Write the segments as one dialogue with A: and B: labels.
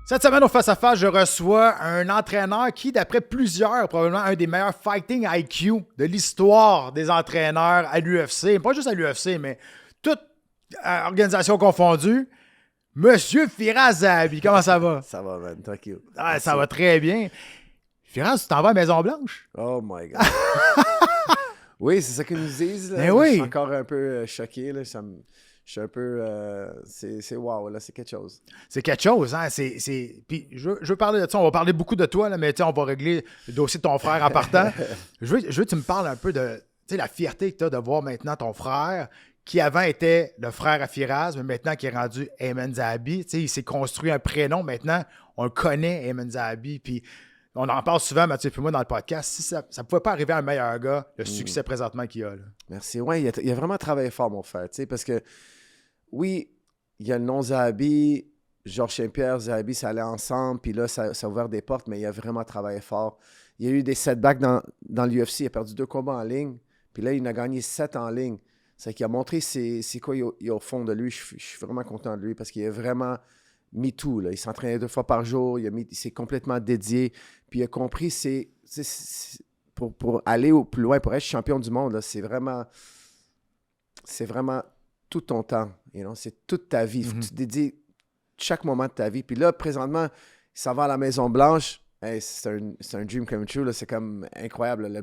A: Cette semaine, au face-à-face, je reçois un entraîneur qui, d'après plusieurs, probablement un des meilleurs fighting IQ de l'histoire des entraîneurs à l'UFC. Pas juste à l'UFC, mais toute organisation confondue. Monsieur Firas Zahabi, comment ça va?
B: Ça va, man, tranquille.
A: Ah, ça va très bien. Firas, tu t'en vas à Maison-Blanche?
B: Oh my God. Oui, c'est ça qu'ils nous disent. Là.
A: Mais oui.
B: Je suis encore un peu choqué. Là. Je suis un peu... c'est wow, là, c'est quelque chose.
A: C'est quelque chose, hein? Puis je veux parler de ça. On va parler beaucoup de toi, là, mais on va régler le dossier de ton frère en partant. Je veux que tu me parles un peu de la fierté que tu as de voir maintenant ton frère, qui avant était le frère à Firas, mais maintenant qui est rendu Ayman Zahabi. Il s'est construit un prénom. Maintenant, on le connaît, Ayman Zahabi. Puis on en parle souvent, Mathieu et moi, dans le podcast. Si ça ne pouvait pas arriver à un meilleur gars, le succès présentement qu'il a. Là.
B: Merci. Oui, il a vraiment travaillé fort, mon frère. Parce que, oui, il y a le nom Zahabi, Georges Saint-Pierre, Zahabi, ça allait ensemble. Puis là, ça a ouvert des portes, mais il a vraiment travaillé fort. Il y a eu des setbacks dans l'UFC. Il a perdu 2 combats en ligne. Puis là, il en a gagné 7 en ligne. C'est qu'il a montré c'est quoi il y a au fond de lui. Je suis vraiment content de lui parce qu'il a vraiment mis tout. Là. Il s'entraînait 2 fois par jour. Il s'est complètement dédié. Puis il a compris, pour aller au plus loin, pour être champion du monde, là, c'est vraiment tout ton temps. C'est toute ta vie. Il faut que tu te dédies chaque moment de ta vie. Puis là, présentement, il s'en va à la Maison-Blanche. Hey, c'est un dream come true. Là. C'est comme incroyable. Là.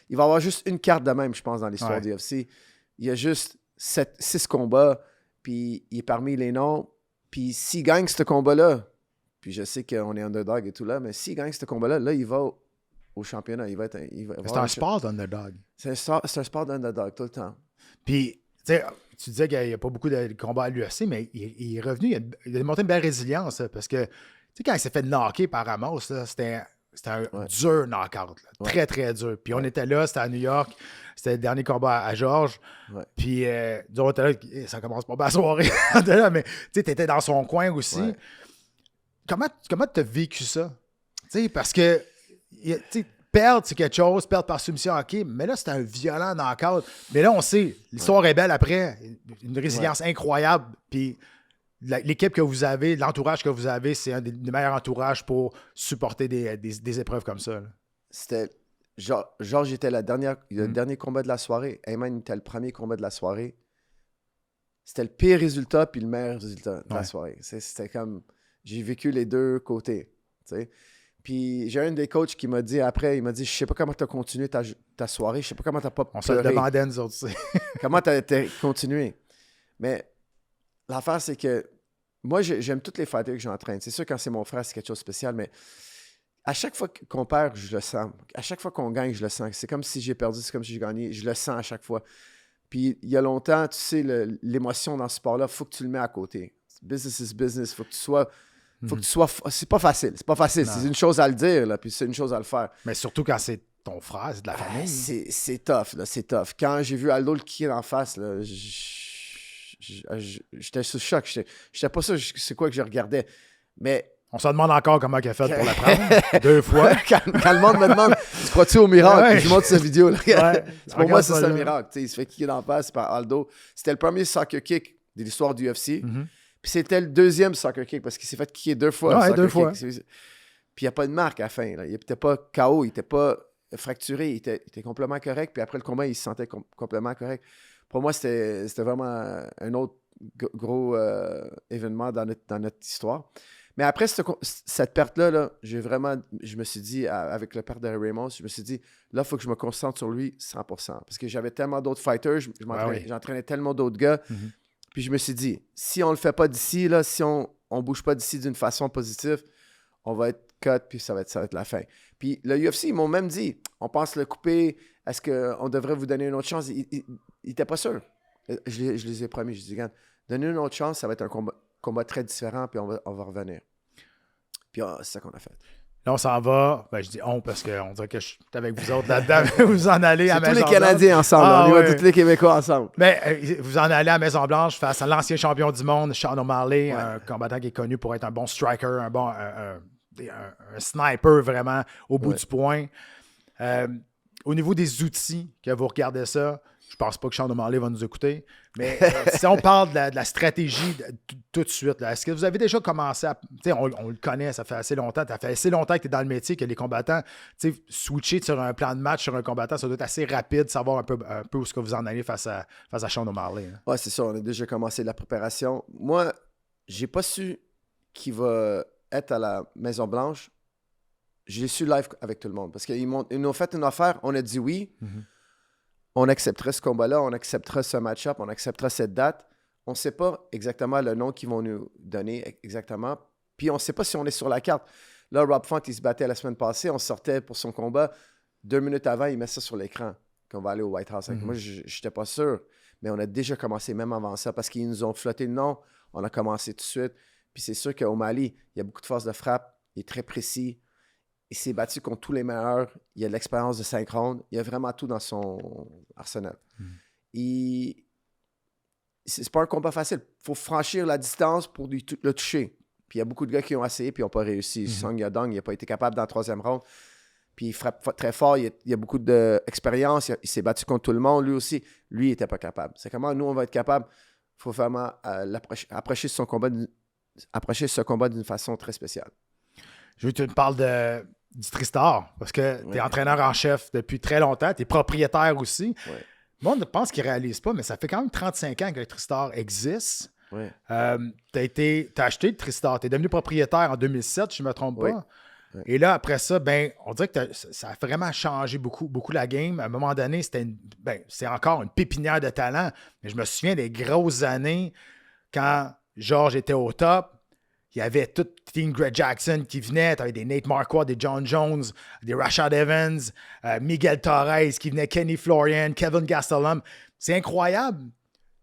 B: Il va y avoir juste une carte de même, je pense, dans l'histoire du UFC. Il y a juste 6 combats, puis il est parmi les noms. Puis s'il gagne ce combat-là, puis je sais qu'on est underdog et tout là, mais s'il gagne ce combat-là, là, il va au championnat.
A: C'est un sport d'underdog.
B: C'est un sport d'underdog tout le temps.
A: Puis, tu disais qu'il n'y a pas beaucoup de combats à l'UFC, mais il est revenu, il a démontré une belle résilience, là, parce que, quand il s'est fait knocker par Ramos, là, c'était un dur knockout. Là, très, très dur. Puis on était là, c'était à New York. C'était le dernier combat à Georges. Ouais. Puis, on était là, ça commence pas la soirée. Là, mais tu étais dans son coin aussi. Ouais. Comment tu as vécu ça? T'sais, parce que perdre, c'est quelque chose, perdre par soumission, OK, mais là, c'était un violent knockout. Mais là, on sait, l'histoire est belle après. Une résilience incroyable. Puis, l'équipe que vous avez, l'entourage que vous avez, c'est un des meilleurs entourages pour supporter des épreuves comme ça. Là.
B: C'était... Georges était le dernier combat de la soirée. Ayman était le premier combat de la soirée. C'était le pire résultat puis le meilleur résultat de la soirée. C'était comme... J'ai vécu les deux côtés. T'sais. Puis j'ai un des coachs qui m'a dit après, il m'a dit, je sais pas comment tu as continué ta soirée, je sais pas comment tu n'as pas pleuré.
A: On se le demandait, nous autres.
B: Comment tu as continué. Mais l'affaire, c'est que moi, j'aime tous les fighters que j'entraîne. C'est sûr, quand c'est mon frère, c'est quelque chose de spécial, mais à chaque fois qu'on perd, je le sens. À chaque fois qu'on gagne, je le sens. C'est comme si j'ai perdu, c'est comme si j'ai gagné. Je le sens à chaque fois. Puis il y a longtemps, tu sais, l'émotion dans ce sport-là, il faut que tu le mets à côté. Business is business. Il faut que tu sois... C'est pas facile. C'est pas facile. Non. C'est une chose à le dire, là, puis c'est une chose à le faire.
A: Mais surtout quand c'est ton frère, c'est de la famille.
B: C'est tough, là. C'est tough. Quand j'ai vu Aldo le kicker en face, là, j'étais sous choc. J'étais pas sûr c'est quoi que je regardais. Mais...
A: On se demande encore comment il a fait pour la prendre. 2 fois.
B: quand le monde me demande, tu crois-tu au miracle? Je montre cette vidéo. Là. Pour moi, c'est un miracle. T'sais, il se fait kicker en face par Aldo. C'était le premier soccer kick de l'histoire du UFC. Puis c'était le deuxième soccer kick parce qu'il s'est fait kicker 2 fois.
A: Ouais, 2 fois.
B: Puis il n'y a pas de marque à la fin. Là. Il n'était pas KO, il n'était pas fracturé, il était complètement correct. Puis après le combat, il se sentait complètement correct. Pour moi, c'était vraiment un autre gros événement dans notre histoire. Mais après cette perte-là, là, je me suis dit, avec le perte de Ramos, je me suis dit, là, il faut que je me concentre sur lui 100%. Parce que j'avais tellement d'autres fighters, j'entraînais tellement d'autres gars. Puis je me suis dit, si on ne le fait pas d'ici, là, si on ne bouge pas d'ici d'une façon positive, on va être cut, puis ça va être la fin. Puis le UFC, ils m'ont même dit, on pense le couper, est-ce qu'on devrait vous donner une autre chance? Ils n'étaient pas sûrs. Je les ai promis, je dis, regarde, donnez une autre chance, ça va être un combat très différent, puis on va revenir. Puis c'est ça qu'on a fait.
A: Là, on s'en va. Ben, je dis on parce qu'on dirait que je suis avec vous autres là-dedans. Vous en allez à Maison-Blanche.
B: Tous les Canadiens ensemble. On y va tous les Québécois ensemble.
A: Mais vous en allez à Maison-Blanche face à l'ancien champion du monde, Sean O'Malley, un combattant qui est connu pour être un bon striker, un sniper vraiment au bout du poing. Au niveau des outils, que vous regardez ça, Je pense pas que Sean O'Malley va nous écouter. Mais si on parle de la stratégie tout de suite, est-ce que vous avez déjà commencé à... On le connaît, ça fait assez longtemps. Ça fait assez longtemps que tu es dans le métier, que les combattants, switcher sur un plan de match sur un combattant, ça doit être assez rapide, savoir un peu où est-ce que vous en allez face à Sean O'Malley. Hein.
B: Ouais, c'est ça. On a déjà commencé la préparation. Moi, j'ai pas su qui va être à la Maison-Blanche. J'ai su live avec tout le monde. Parce qu'ils nous ont fait une affaire, on a dit oui. Mm-hmm. On accepterait ce combat-là, on accepterait ce match-up, on accepterait cette date. On ne sait pas exactement le nom qu'ils vont nous donner exactement. Puis on ne sait pas si on est sur la carte. Là, Rob Font, il se battait la semaine passée. On sortait pour son combat. 2 minutes avant, il met ça sur l'écran qu'on va aller au White House. Mm-hmm. Moi, je n'étais pas sûr. Mais on a déjà commencé même avant ça parce qu'ils nous ont flotté le nom. On a commencé tout de suite. Puis c'est sûr qu'au Mali, il y a beaucoup de force de frappe. Il est très précis. Il s'est battu contre tous les meilleurs. Il a de l'expérience de 5 rounds. Il a vraiment tout dans son arsenal. C'est pas un combat facile. Il faut franchir la distance pour le toucher. Puis il y a beaucoup de gars qui ont essayé puis ils n'ont pas réussi. Song Yadong, il n'a pas été capable dans le 3e round. Puis il frappe très fort. Il a beaucoup d'expérience. Il s'est battu contre tout le monde. Lui aussi, lui, il n'était pas capable. C'est comment nous, on va être capable. Il faut vraiment approcher ce combat d'une façon très spéciale.
A: Je veux que tu me parles du Tristar, parce que tu es entraîneur en chef depuis très longtemps, tu es propriétaire aussi.
B: Ouais.
A: Moi, on pense qu'ils ne réalisent pas, mais ça fait quand même 35 ans que le Tristar existe.
B: Ouais.
A: Tu as acheté le Tristar, tu es devenu propriétaire en 2007, je ne me trompe pas.
B: Ouais.
A: Et là, après ça, on dirait que ça a vraiment changé beaucoup la game. À un moment donné, c'est encore une pépinière de talent, mais je me souviens des grosses années quand Georges était au top. Il y avait tout Team Greg Jackson qui venait. Tu avais des Nate Marquardt, des John Jones, des Rashad Evans, Miguel Torres qui venait, Kenny Florian, Kevin Gastelum. C'est incroyable,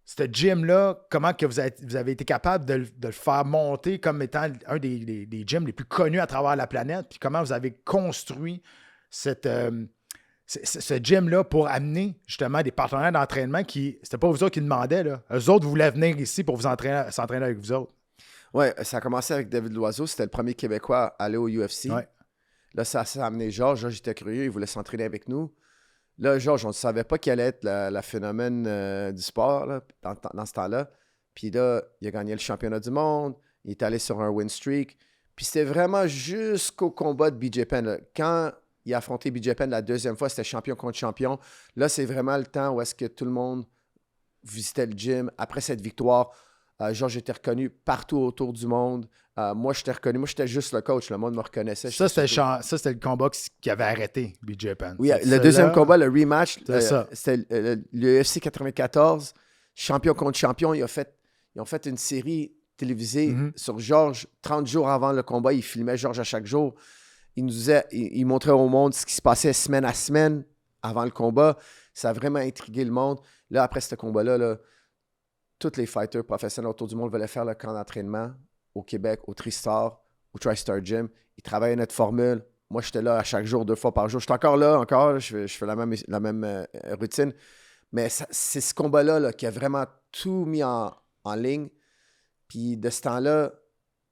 A: ce gym-là, comment que vous avez été capable de le faire monter comme étant un des gyms les plus connus à travers la planète, puis comment vous avez construit ce gym-là pour amener justement des partenaires d'entraînement qui, c'était pas vous autres qui demandaient, là. Eux autres voulaient venir ici pour s'entraîner avec vous autres.
B: Oui, ça a commencé avec David Loiseau. C'était le premier Québécois à aller au UFC. Ouais. Là, ça a amené Georges. Georges était curieux. Il voulait s'entraîner avec nous. Là, Georges, on ne savait pas qu'il allait être la phénomène du sport là, dans ce temps-là. Puis là, il a gagné le championnat du monde. Il est allé sur un win streak. Puis c'était vraiment jusqu'au combat de BJ Penn. Là. Quand il a affronté BJ Penn la 2e fois, c'était champion contre champion. Là, c'est vraiment le temps où est-ce que tout le monde visitait le gym. Après cette victoire, Georges était reconnu partout autour du monde. Moi, j'étais reconnu. Moi, j'étais juste le coach. Le monde me reconnaissait.
A: Ça, c'était le combat qui avait arrêté BJ Penn.
B: Oui, le deuxième combat, le rematch, c'était l'UFC 94. Champion contre champion. Ils ont fait une série télévisée sur Georges. 30 jours avant le combat, ils filmaient Georges à chaque jour. Ils montraient au monde ce qui se passait semaine à semaine avant le combat. Ça a vraiment intrigué le monde. Là, après ce combat-là, là, tous les fighters professionnels autour du monde voulaient faire le camp d'entraînement au Québec, au Tristar, au TriStar Gym. Ils travaillaient notre formule. Moi, j'étais là à chaque jour, 2 fois par jour. Je suis encore là, je fais la même routine. Mais c'est ce combat-là là, qui a vraiment tout mis en ligne. Puis de ce temps-là,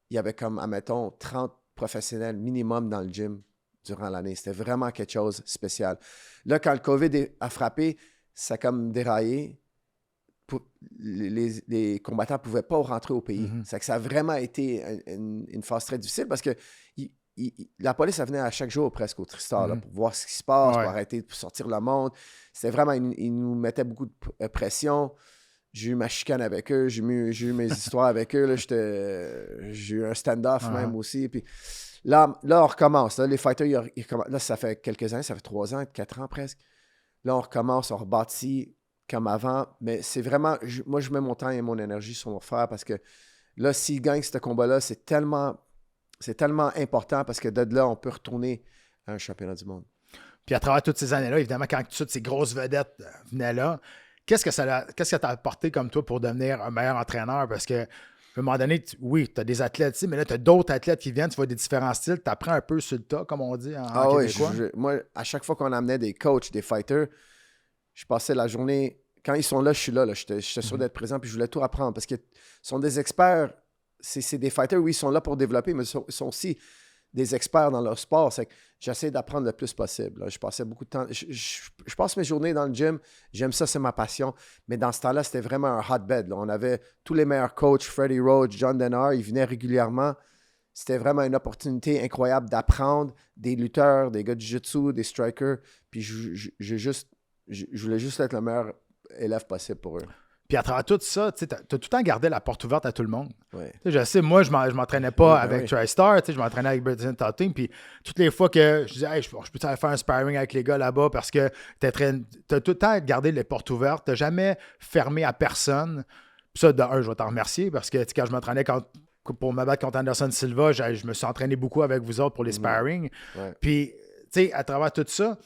B: il y avait comme, admettons, 30 professionnels minimum dans le gym durant l'année. C'était vraiment quelque chose de spécial. Là, quand le COVID a frappé, ça a comme déraillé. Les combattants ne pouvaient pas rentrer au pays. C'est que ça a vraiment été une phase très difficile parce que la police venait à chaque jour presque au Tristar là, pour voir ce qui se passe, pour arrêter de sortir le monde. C'était vraiment, ils nous mettaient beaucoup de pression. J'ai eu ma chicane avec eux, j'ai eu mes histoires avec eux. Là, j'ai eu un stand-off même aussi. Puis là, on recommence. Là, les fighters, là, ça fait quelques années, ça fait 3 ans, 4 ans presque. Là, on recommence, on rebâtit comme avant, mais c'est vraiment, moi je mets mon temps et mon énergie sur mon frère parce que là, s'il gagne ce combat-là, c'est tellement important parce que de là, on peut retourner à un championnat du monde.
A: Puis à travers toutes ces années-là, évidemment, quand toutes ces grosses vedettes venaient là, qu'est-ce que ça t'a apporté comme toi pour devenir un meilleur entraîneur? Parce que à un moment donné, oui, tu as des athlètes ici, mais là, tu as d'autres athlètes qui viennent, tu vois des différents styles, tu apprends un peu sur le tas, comme on dit en québécois.
B: Oui, moi, à chaque fois qu'on amenait des coachs, des fighters, je passais la journée. Quand ils sont là, je suis là. J'étais sûr d'être présent, puis je voulais tout apprendre. Parce qu'ils sont des experts. C'est des fighters, oui, ils sont là pour développer, mais ils sont aussi des experts dans leur sport. C'est que j'essaie d'apprendre le plus possible. Là. Je passais beaucoup de temps. Je passe mes journées dans le gym. J'aime ça, c'est ma passion. Mais dans ce temps-là, c'était vraiment un hotbed. Là. On avait tous les meilleurs coachs, Freddie Roach, John Danaher, ils venaient régulièrement. C'était vraiment une opportunité incroyable d'apprendre des lutteurs, des gars de jiu-jitsu, des strikers. Puis je voulais juste être le meilleur élève possible pour eux.
A: Puis à travers tout ça, tu as tout le temps gardé la porte ouverte à tout le monde.
B: Ouais.
A: Je sais, moi, je m'entraînais pas avec TriStar, je m'entraînais avec Brenton Totting, puis toutes les fois que je disais, hey, je peux aller faire un sparring avec les gars là-bas parce que tu as tout le temps gardé les portes ouvertes, tu n'as jamais fermé à personne. Puis ça, de un, je vais t'en remercier parce que quand je m'entraînais pour me battre contre Anderson Silva, je me suis entraîné beaucoup avec vous autres pour les sparring.
B: Ouais.
A: Puis, tu sais, à travers tout ça,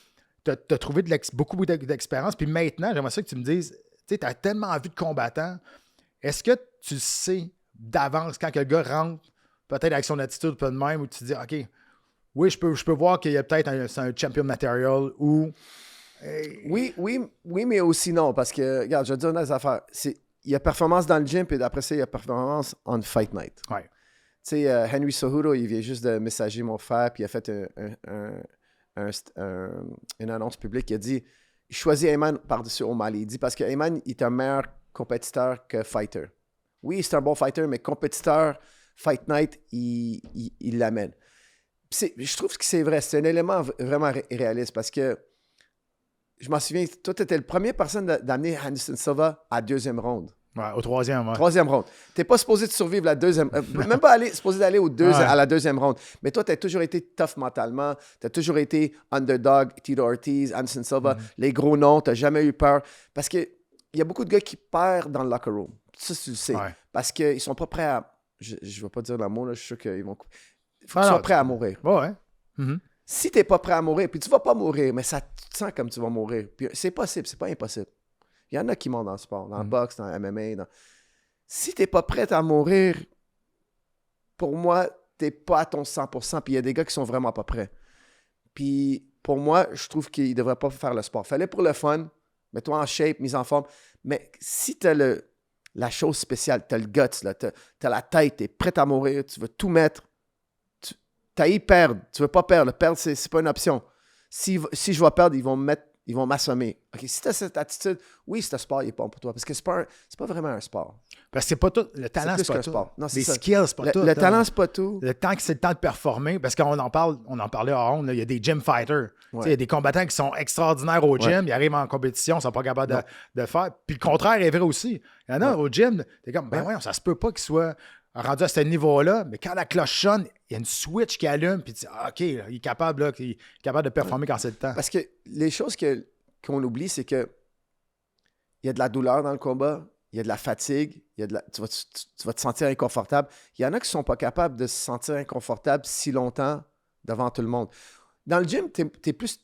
A: tu as trouvé beaucoup d'expérience. Puis maintenant, j'aimerais ça que tu me dises, tu as tellement envie de combattant. Est-ce que tu sais d'avance quand le gars rentre, peut-être avec son attitude pas de même, où tu te dis, OK, oui, je peux voir qu'il y a peut-être un champion material ou.
B: Oui, mais aussi non, parce que, regarde, je vais te dire des affaires. Il y a performance dans le gym, puis d'après ça, il y a performance on fight night.
A: Ouais.
B: Tu sais, Henry Cejudo, il vient juste de messager mon frère, puis il a fait une annonce publique. Il a dit, il choisit Ayman par-dessus O'Malley. Il dit, parce que Ayman, il est un meilleur compétiteur que fighter. Oui, c'est un bon fighter, mais compétiteur, fight night, il l'amène. Je trouve que c'est vrai. C'est un élément vraiment réaliste, parce que je m'en souviens, toi, tu étais la première personne d'amener Anderson Silva à la deuxième ronde.
A: Ouais, au troisième, ouais.
B: Troisième ronde. Tu n'es pas supposé de survivre la deuxième. Même pas supposé d'aller à la deuxième ronde. Mais toi, tu as toujours été tough mentalement. Tu as toujours été underdog, Tito Ortiz, Anderson Silva, les gros noms. Tu n'as jamais eu peur. Parce qu'il y a beaucoup de gars qui perdent dans le locker room. Ça, tu le sais.
A: Ouais.
B: Parce qu'ils ne sont pas prêts à. Je ne vais pas dire le mot, là. Je suis sûr qu'ils vont. Il faut qu'ils soient prêts à mourir.
A: Ouais. Mm-hmm.
B: Si tu n'es pas prêt à mourir, puis tu ne vas pas mourir, mais ça tu te sens comme tu vas mourir. Puis c'est possible, c'est pas impossible. Il y en a qui montent dans le sport, dans le boxe, dans le MMA. Si tu n'es pas prêt à mourir, pour moi, tu n'es pas à ton 100%. Puis il y a des gars qui sont vraiment pas prêts. Puis pour moi, je trouve qu'ils ne devraient pas faire le sport. Fallait pour le fun, mets-toi en shape, mise en forme. Mais si tu as la chose spéciale, tu as le guts, tu as la tête, tu es prêt à mourir, tu veux tout mettre, tu as y perdre. Tu veux pas perdre. Perdre, c'est pas une option. Si je vais perdre, ils vont m'assommer. OK, si tu as cette attitude, oui, ce sport, il n'est pas bon pour toi. Parce que c'est pas vraiment un sport.
A: Parce que c'est pas tout. Le talent, c'est pas tout.
B: Sport. Non,
A: les skills, c'est pas tout.
B: Le talent, c'est pas tout.
A: Le temps que c'est le temps de performer, parce qu'on en parlait à Ronde, il y a des gym fighters. Il y a des combattants qui sont extraordinaires au gym, ils arrivent en compétition, ils ne sont pas capables de faire. Puis le contraire est vrai aussi. Il y en a au gym, t'es comme, voyons, ça se peut pas qu'ils soient rendus à ce niveau-là, mais quand la cloche sonne, il y a une switch qui allume, puis tu dis, OK, là, il est capable de performer quand c'est le temps.
B: Parce que les choses qu'on oublie, c'est que il y a de la douleur dans le combat, il y a de la fatigue, tu vas te sentir inconfortable. Il y en a qui ne sont pas capables de se sentir inconfortable si longtemps devant tout le monde. Dans le gym, tu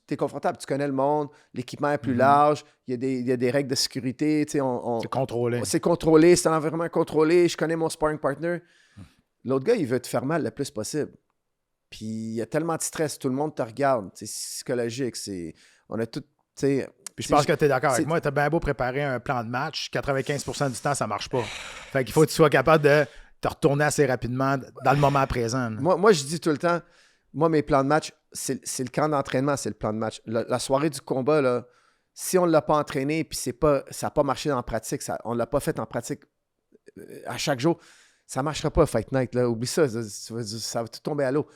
B: es confortable, tu connais le monde, l'équipement est plus large, il y a des règles de sécurité. C'est
A: contrôlé.
B: C'est contrôlé, c'est un environnement contrôlé, je connais mon sparring partner. L'autre gars, il veut te faire mal le plus possible. Puis il y a tellement de stress, tout le monde te regarde, c'est psychologique, on a tout,
A: puis je pense que tu es d'accord avec moi. Tu as bien beau préparer un plan de match, 95% du temps, ça ne marche pas. Fait qu'il faut que tu sois capable de te retourner assez rapidement dans le moment présent.
B: Moi, je dis tout le temps, mes plans de match, c'est le camp d'entraînement, c'est le plan de match. La soirée du combat, là, si on ne l'a pas entraîné puis ça n'a pas marché en pratique, on ne l'a pas fait en pratique à chaque jour, ça ne marchera pas Fight Night. Là. Oublie ça, ça va tout tomber à l'eau.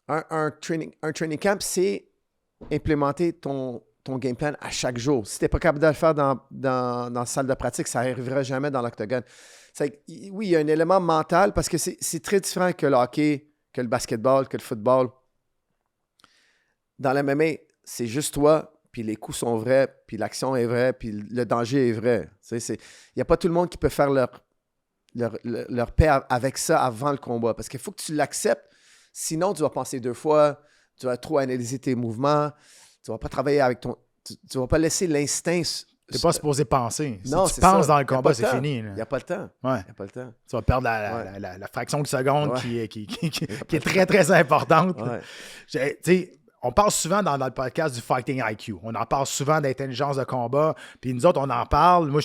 B: Un training camp, c'est implémenter ton game plan à chaque jour. Si tu n'es pas capable de le faire dans la salle de pratique, ça n'arrivera jamais dans l'octogone. Oui, il y a un élément mental parce que c'est très différent que le hockey, que le basketball, que le football. Dans le MMA, c'est juste toi, puis les coups sont vrais, puis l'action est vraie, puis le danger est vrai. Il n'y a pas tout le monde qui peut faire leur paix avec ça avant le combat parce qu'il faut que tu l'acceptes. Sinon, tu vas penser deux fois, tu vas trop analyser tes mouvements, tu ne vas pas travailler avec tu ne vas pas laisser l'instinct.
A: Tu n'es pas supposé penser.
B: Non,
A: si tu penses dans le combat, c'est fini.
B: Il n'y a pas le temps.
A: Ouais.
B: Il n'y a pas le temps.
A: Tu vas perdre la fraction de seconde qui est très, très importante.
B: Ouais.
A: On parle souvent dans le podcast du Fighting IQ. On en parle souvent d'intelligence de combat. Puis nous autres, on en parle. Moi,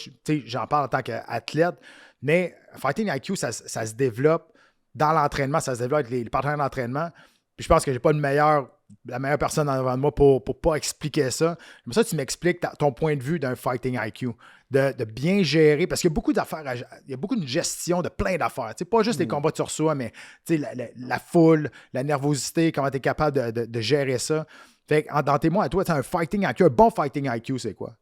A: j'en parle en tant qu'athlète. Mais Fighting IQ, ça se développe dans l'entraînement. Ça se développe avec les partenaires d'entraînement. Puis je pense que j'ai pas la meilleure personne en avant de moi pour pas expliquer ça. Comme ça, tu m'expliques ton point de vue d'un fighting IQ, de bien gérer, parce qu'il y a beaucoup d'affaires, il y a beaucoup de gestion de plein d'affaires. Tu sais, pas juste les combats sur soi, mais tu sais, la foule, la nervosité, comment tu es capable de gérer ça. Fait que, dans tes mots à toi, tu as un fighting IQ, un bon fighting IQ, c'est quoi?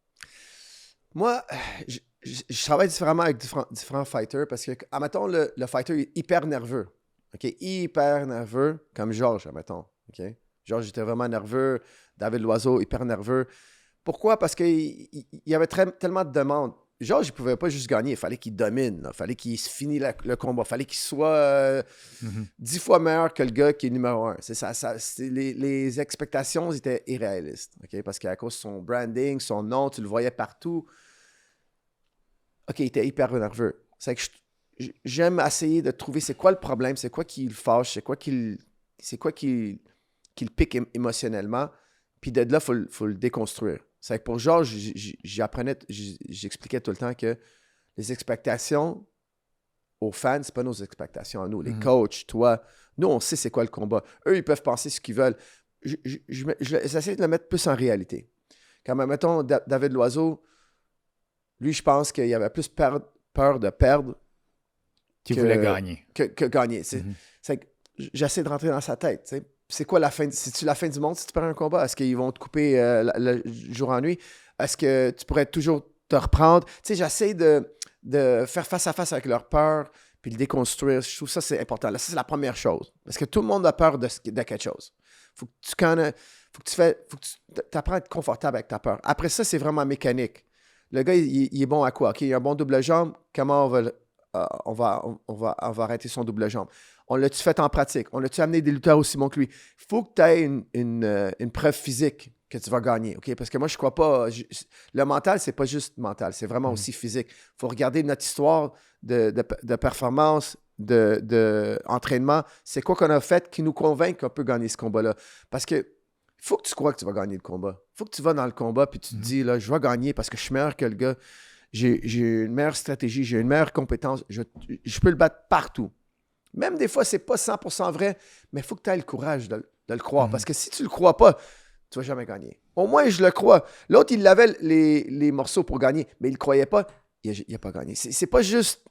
B: Moi, je travaille différemment avec différents fighters parce que, admettons, le fighter est hyper nerveux. OK? Hyper nerveux, comme Georges, admettons. OK? Georges était vraiment nerveux. David Loiseau, hyper nerveux. Pourquoi? Parce qu'il y avait tellement de demandes. Georges, il ne pouvait pas juste gagner. Il fallait qu'il domine. Il fallait qu'il finisse le combat. Il fallait qu'il soit 10 fois meilleur que le gars qui est numéro 1. C'est ça, les expectations étaient irréalistes. OK? Parce qu'à cause de son branding, son nom, tu le voyais partout. OK, il était hyper nerveux. C'est que j'aime essayer de trouver c'est quoi le problème, c'est quoi qui le fâche, c'est quoi qui le pique émotionnellement. Puis de là, il faut le déconstruire. C'est que pour Georges, j'expliquais tout le temps que les expectations aux fans, c'est pas nos expectations à nous. Les coachs, toi, nous, on sait c'est quoi le combat. Eux, ils peuvent penser ce qu'ils veulent. J'essaie de le mettre plus en réalité. Quand même, mettons, David Loiseau, lui, je pense qu'il avait plus peur de perdre
A: qu'il voulait gagner.
B: Que gagner. C'est que j'essaie de rentrer dans sa tête. T'sais. C'est quoi la fin? C'est-tu la fin du monde si tu perds un combat? Est-ce qu'ils vont te couper le jour en nuit? Est-ce que tu pourrais toujours te reprendre? J'essaie de faire face à face avec leur peur puis le déconstruire. Je trouve ça, c'est important. Là, ça, c'est la première chose. Parce que tout le monde a peur de quelque chose. Faut que tu apprends à être confortable avec ta peur. Après ça, c'est vraiment mécanique. Le gars, il est bon à quoi? OK, il a un bon double jambe. Comment on va arrêter son double jambe? On l'a-tu fait en pratique? On l'a-tu amené des lutteurs aussi bons que lui? Il faut que tu aies une preuve physique que tu vas gagner. OK? Parce que moi, je crois pas... le mental, c'est pas juste mental. C'est vraiment aussi physique. Il faut regarder notre histoire de performance, d'entraînement. C'est quoi qu'on a fait qui nous convainc qu'on peut gagner ce combat-là? Parce que il faut que tu crois que tu vas gagner le combat. Il faut que tu vas dans le combat et tu te dis, là, je vais gagner parce que je suis meilleur que le gars. J'ai une meilleure stratégie, j'ai une meilleure compétence. Je peux le battre partout. Même des fois, c'est pas 100% vrai, mais il faut que tu aies le courage de le croire. Parce que si tu le crois pas, tu vas jamais gagner. Au moins, je le crois. L'autre, il avait les morceaux pour gagner, mais il ne croyait pas. Il n'a pas gagné. C'est pas juste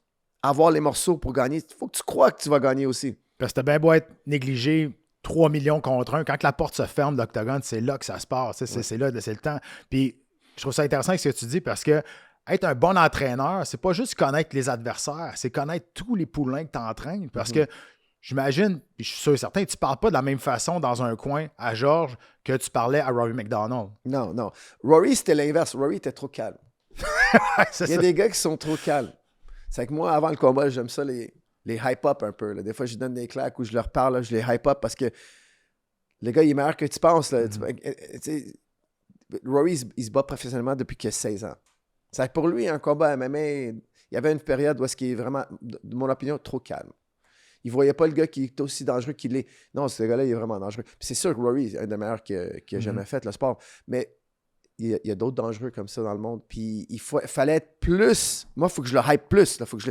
B: avoir les morceaux pour gagner. Il faut que tu crois que tu vas gagner aussi.
A: Parce que t'as bien beau être négligé 3 millions contre 1. Quand la porte se ferme de l'octogone, c'est là que ça se passe. C'est là, c'est le temps. Puis je trouve ça intéressant ce que tu dis parce que être un bon entraîneur, c'est pas juste connaître les adversaires, c'est connaître tous les poulains que tu entraînes. Parce que j'imagine, puis je suis sûr et certain, tu ne parles pas de la même façon dans un coin à Georges que tu parlais à Rory McDonald.
B: Non. Rory, c'était l'inverse. Rory était trop calme. Il y a des gars qui sont trop calmes. C'est que moi, avant le combat, j'aime ça les hype-up un peu. Là. Des fois, je donne des claques ou je leur parle, là, je les hype-up parce que le gars, il est meilleur que tu penses. Là. Rory, il se bat professionnellement depuis qu'il a 16 ans. C'est que pour lui, un combat MMA, il y avait une période où est-ce qu'il est vraiment, de mon opinion, trop calme. Il ne voyait pas le gars qui est aussi dangereux qu'il est. Non, ce gars-là, il est vraiment dangereux. Puis c'est sûr que Rory est un des meilleurs qui a jamais fait le sport. Mais il y a d'autres dangereux comme ça dans le monde. Puis il fallait être plus. Moi, il faut que je le hype plus. Il faut que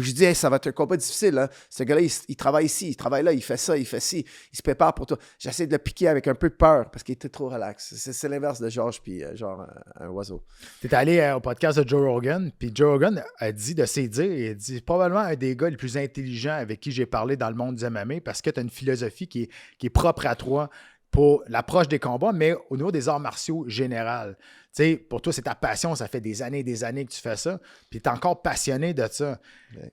B: je dise, hey, ça va être un combat difficile. Hein. Ce gars-là, il travaille ici, il travaille là, il fait ça, il fait ci. Il se prépare pour toi. J'essaie de le piquer avec un peu de peur parce qu'il était trop relax. C'est l'inverse de Georges, puis genre un oiseau.
A: Tu es allé au podcast de Joe Rogan, puis Joe Rogan a dit de ses dires, il dit probablement un des gars les plus intelligents avec qui j'ai parlé dans le monde du MMA parce que tu as une philosophie qui est propre à toi pour l'approche des combats, mais au niveau des arts martiaux général. Tu sais, pour toi, c'est ta passion, ça fait des années que tu fais ça, puis tu es encore passionné de ça. Ouais.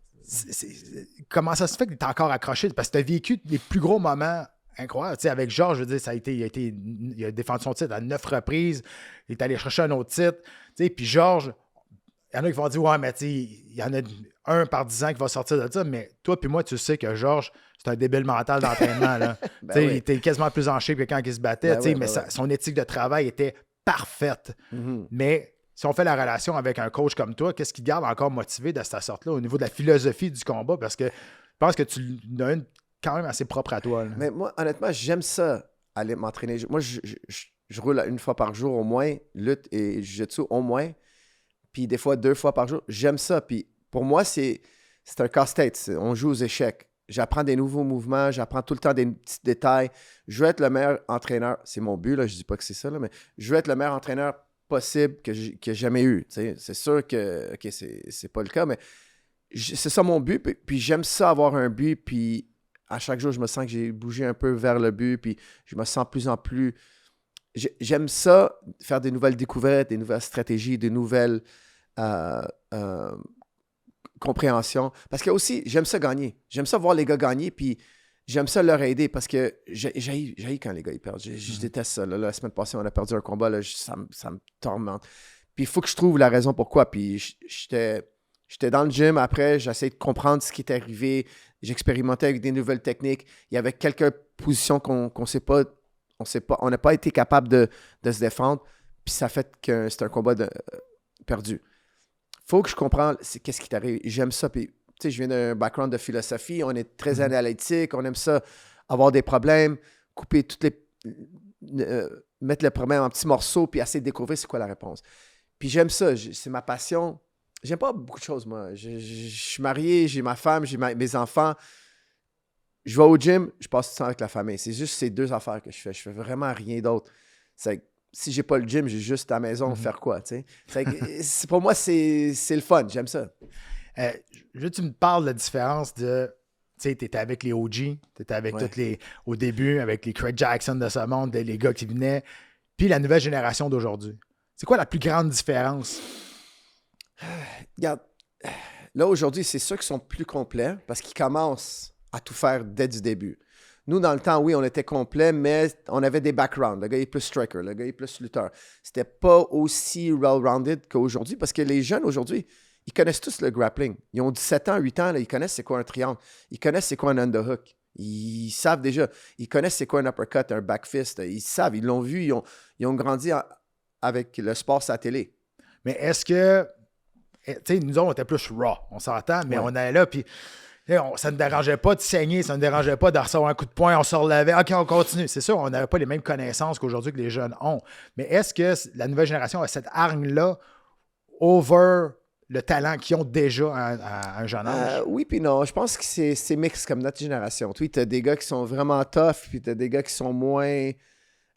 A: Comment ça se fait que tu es encore accroché? Parce que tu as vécu les plus gros moments incroyables. Tu sais, avec Georges, je veux dire, il a défendu son titre à 9 reprises, il est allé chercher un autre titre. Tu sais, puis Georges, il y en a qui vont dire, ouais, mais tu sais, il y en a un par 10 ans qui va sortir de ça, mais toi puis moi, tu sais que Georges, c'est un débile mental d'entraînement. Là. Il était quasiment plus en shape que quand il se battait, son éthique de travail était parfaite. Mais si on fait la relation avec un coach comme toi, qu'est-ce qui te garde encore motivé de cette sorte-là au niveau de la philosophie du combat? Parce que je pense que tu as une quand même assez propre à toi. Là.
B: Mais moi, honnêtement, j'aime ça, aller m'entraîner. Moi, je roule une fois par jour au moins, lutte et jiu-jitsu au moins, puis des fois 2 fois par jour. J'aime ça. Puis pour moi, c'est un casse-tête. On joue aux échecs. j'apprends des nouveaux mouvements, j'apprends tout le temps des petits détails. Je veux être le meilleur entraîneur. C'est mon but, là, je dis pas que c'est ça, là, mais je veux être le meilleur entraîneur possible que j'ai jamais eu. C'est sûr que c'est pas le cas, mais c'est ça mon but. Puis j'aime ça avoir un but, puis à chaque jour, je me sens que j'ai bougé un peu vers le but, puis je me sens de plus en plus... J'aime ça, faire des nouvelles découvertes, des nouvelles stratégies, des nouvelles compréhensions. Parce que aussi, j'aime ça gagner. J'aime ça voir les gars gagner, puis j'aime ça leur aider parce que j'ai quand les gars ils perdent. Je déteste ça. Là. La semaine passée, on a perdu un combat, là, ça me tourmente. Puis il faut que je trouve la raison pourquoi. Puis j'étais dans le gym après, j'essayais de comprendre ce qui était arrivé. J'expérimentais avec des nouvelles techniques. Il y avait quelques positions qu'on sait pas. On n'a pas été capable de se défendre. Puis ça fait que c'est un combat perdu. Faut que je comprenne qu'est-ce qui t'arrive. J'aime ça. Puis, tu sais, je viens d'un background de philosophie. On est très analytique. On aime ça, avoir des problèmes, couper toutes mettre le problème en petits morceaux, puis essayer de découvrir c'est quoi la réponse. Puis j'aime ça. C'est ma passion. J'aime pas beaucoup de choses, moi. Je suis marié, j'ai ma femme, j'ai mes enfants. Je vais au gym, je passe du temps avec la famille. C'est juste ces deux affaires que je fais. Je fais vraiment rien d'autre. Si j'ai pas le gym, j'ai juste à la maison faire quoi, tu sais. Pour moi, c'est le fun. J'aime ça.
A: Je veux que tu me parles de la différence de... Tu sais, t'étais avec les OG, t'étais avec au début, avec les Craig Jackson de ce monde, les gars qui venaient, puis la nouvelle génération d'aujourd'hui. C'est quoi la plus grande différence?
B: Regarde, là, aujourd'hui, c'est ceux qui sont plus complets parce qu'ils commencent à tout faire dès du début. Nous, dans le temps, oui, on était complet, mais on avait des backgrounds. Le gars est plus striker, le gars est plus lutteur. C'était pas aussi well-rounded qu'aujourd'hui parce que les jeunes, aujourd'hui, ils connaissent tous le grappling. Ils ont 17 ans, 8 ans, là, ils connaissent c'est quoi un triangle. Ils connaissent c'est quoi un underhook. Ils savent déjà. Ils connaissent c'est quoi un uppercut, un back fist. Ils savent, ils l'ont vu, ils ont grandi avec le sport sur la télé.
A: Mais est-ce que... Tu sais, nous autres, on était plus raw, on s'entend, mais on allait là, puis... Ça ne dérangeait pas de saigner, ça ne dérangeait pas de recevoir un coup de poing, on se relevait, OK, on continue. C'est sûr, on n'avait pas les mêmes connaissances qu'aujourd'hui que les jeunes ont. Mais est-ce que la nouvelle génération a cette hargne-là over le talent qu'ils ont déjà à un jeune âge?
B: Oui, puis non. Je pense que c'est mix comme notre génération. Oui, tu as des gars qui sont vraiment tough, puis tu as des gars qui sont moins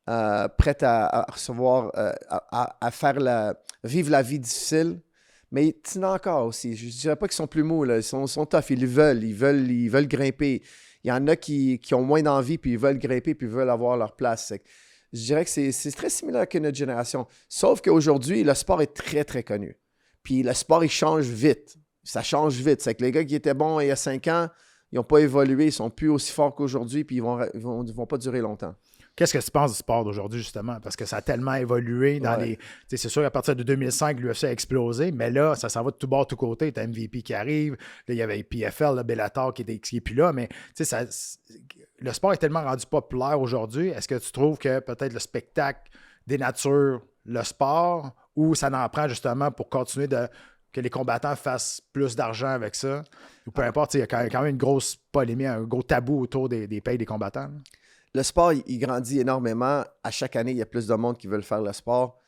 B: prêts à recevoir, à faire vivre la vie difficile. Mais tu en as encore aussi. Je ne dirais pas qu'ils sont plus mous. Là. Ils sont tough. Ils veulent grimper. Il y en a qui ont moins d'envie, puis ils veulent grimper, puis ils veulent avoir leur place. Je dirais que c'est très similaire que notre génération. Sauf qu'aujourd'hui, le sport est très, très connu. Puis le sport, il change vite. Ça change vite. C'est que les gars qui étaient bons il y a 5 ans, ils n'ont pas évolué. Ils ne sont plus aussi forts qu'aujourd'hui, puis ils vont pas durer longtemps.
A: Qu'est-ce que tu penses du sport d'aujourd'hui, justement? Parce que ça a tellement évolué dans les... C'est sûr, à partir de 2005, l'UFC a explosé, mais là, ça s'en va de tout bord, de tout côté. Tu as MVP qui arrive, là, il y avait PFL, là, Bellator qui est plus là, mais le sport est tellement rendu populaire aujourd'hui. Est-ce que tu trouves que peut-être le spectacle dénature le sport ou ça n'en prend justement pour continuer que les combattants fassent plus d'argent avec ça? Ou peu importe, il y a quand même une grosse polémique, un gros tabou autour des payes des combattants. Là.
B: Le sport, il grandit énormément. À chaque année, il y a plus de monde qui veulent faire le sport.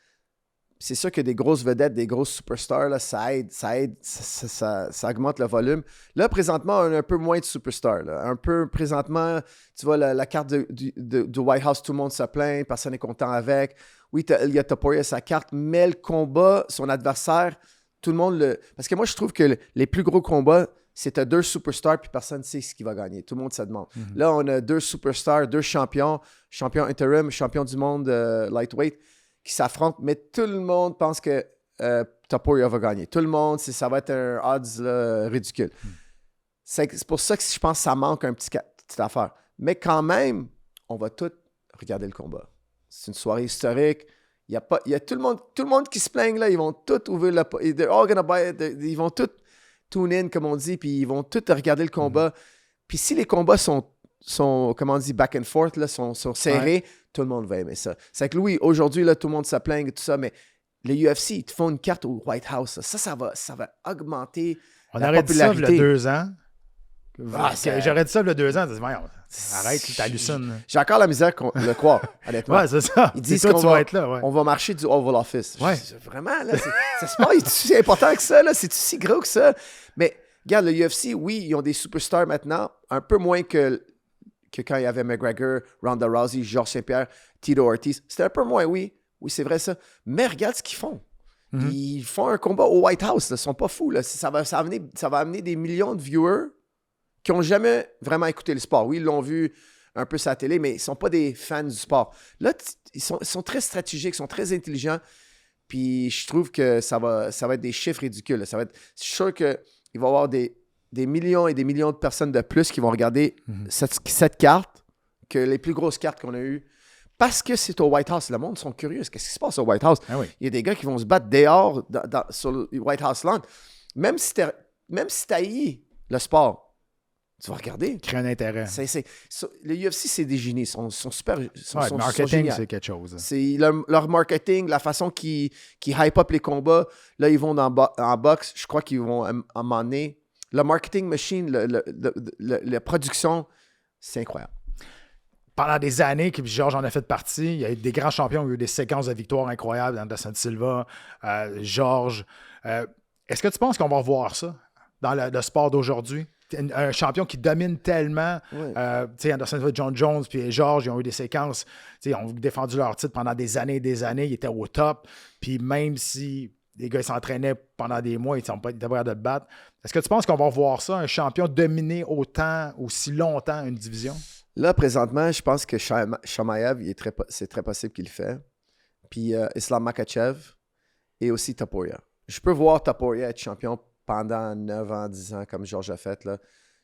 B: C'est sûr que des grosses vedettes, des grosses superstars, là, ça aide, ça augmente le volume. Là, présentement, on a un peu moins de superstars. Là. Un peu, présentement, tu vois, la carte du White House, tout le monde se plaint, personne n'est content avec. Oui, il y a Topuria, sa carte, mais le combat, son adversaire, tout le monde le... Parce que moi, je trouve que les plus gros combats, c'est 2 superstars puis personne ne sait ce qui va gagner. Tout le monde se demande. Là, on a 2 superstars, 2 champions, champion interim, champion du monde lightweight, qui s'affrontent, mais tout le monde pense que Topuria va gagner. Tout le monde, ça va être un odds là, ridicule. C'est pour ça que je pense que ça manque un petite affaire. Mais quand même, on va tous regarder le combat. C'est une soirée historique. Il y a tout le monde qui se plaigne là. Ils vont tous ouvrir ils vont tous tune in, comme on dit, puis ils vont tous regarder le combat. Puis si les combats sont comment on dit, back and forth, là, sont serrés, tout le monde va aimer ça. C'est que oui, aujourd'hui, là, tout le monde se plaint et tout ça, mais les UFC, ils te font une carte au White House. Ça va augmenter la popularité. On aurait dit ça il y a
A: 2 ans. J'aurais dit ça il y a 2 ans. Arrête, t'hallucines.
B: J'ai encore la misère de le croire, honnêtement.
A: Ouais, c'est ça.
B: Ils disent qu'on va être là. Ouais. On va marcher du Oval Office.
A: Ouais.
B: Vraiment, là, ce sport est-tu si important que ça? C'est-tu si gros que ça? Mais Regarde, le UFC, oui, ils ont des superstars maintenant, un peu moins que quand il y avait McGregor, Ronda Rousey, Georges Saint-Pierre, Tito Ortiz. C'était un peu moins, oui. Oui, c'est vrai ça. Mais regarde ce qu'ils font. Ils font un combat au White House. Là. Ils sont pas fous. Là. Ça va amener des millions de viewers qui n'ont jamais vraiment écouté le sport. Oui, ils l'ont vu un peu sur la télé, mais ils ne sont pas des fans du sport. Là, ils sont très stratégiques, ils sont très intelligents. Puis je trouve que ça va être des chiffres ridicules. Je suis sûr qu'il va y avoir des millions et des millions de personnes de plus qui vont regarder cette carte que les plus grosses cartes qu'on a eues. Parce que c'est au White House. Le monde sont curieux. Qu'est-ce qui se passe au White House?
A: Ah oui.
B: Il y a des gars qui vont se battre dehors sur le White House Lawn. Même si tu haïs le sport, tu vas regarder.
A: Créer un intérêt.
B: Le UFC, c'est des génies. Ils sont super.
A: Le marketing, c'est quelque chose.
B: C'est leur marketing, la façon qu'ils hype up les combats. Là, ils vont en boxe. Je crois qu'ils vont à un moment donné. Le marketing machine, la production, c'est incroyable.
A: Pendant des années, puis Georges en a fait partie, il y a eu des grands champions, il y a eu des séquences de victoires incroyables, Anderson Silva, Georges. Est-ce que tu penses qu'on va revoir ça dans le sport d'aujourd'hui? Un champion qui domine tellement, Anderson Silva, John Jones, puis Georges, ils ont eu des séquences, ils ont défendu leur titre pendant des années et des années, ils étaient au top, puis même si les gars ils s'entraînaient pendant des mois, ils n'étaient pas capables de battre. Est-ce que tu penses qu'on va revoir ça, un champion dominer aussi longtemps une division?
B: Là, présentement, je pense que Chimaev, c'est très possible qu'il le fait. Puis Islam Makhachev et aussi Topuria. Je peux voir Topuria être champion pendant 9 ans, 10 ans, comme Georges a fait. Là.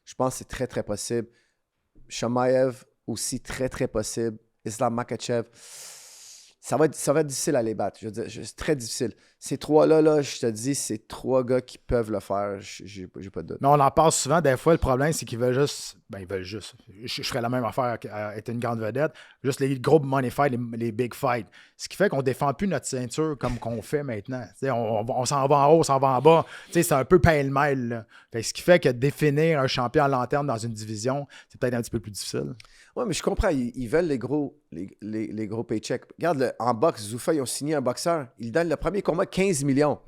B: Je pense que c'est très, très possible. Chimaev aussi très, très possible. Islam Makhachev, ça va être difficile à les battre. Je veux dire, c'est très difficile. Ces trois-là, je te dis, c'est 3 gars qui peuvent le faire. J'ai pas de doute.
A: Mais on en parle souvent. Des fois, le problème, c'est qu'ils veulent juste. Ils veulent juste. Je ferais la même affaire être une grande vedette. Juste les gros money fights, les big fights. Ce qui fait qu'on ne défend plus notre ceinture comme qu'on fait maintenant. On s'en va en haut, on s'en va en bas. C'est un peu pêle-mêle. Ce qui fait que définir un champion à long terme dans une division, c'est peut-être un petit peu plus difficile.
B: Oui, mais je comprends. Ils veulent les gros paychecks. Regarde, en boxe, Zuffa, ils ont signé un boxeur. Ils donnent le premier combat 15 millions.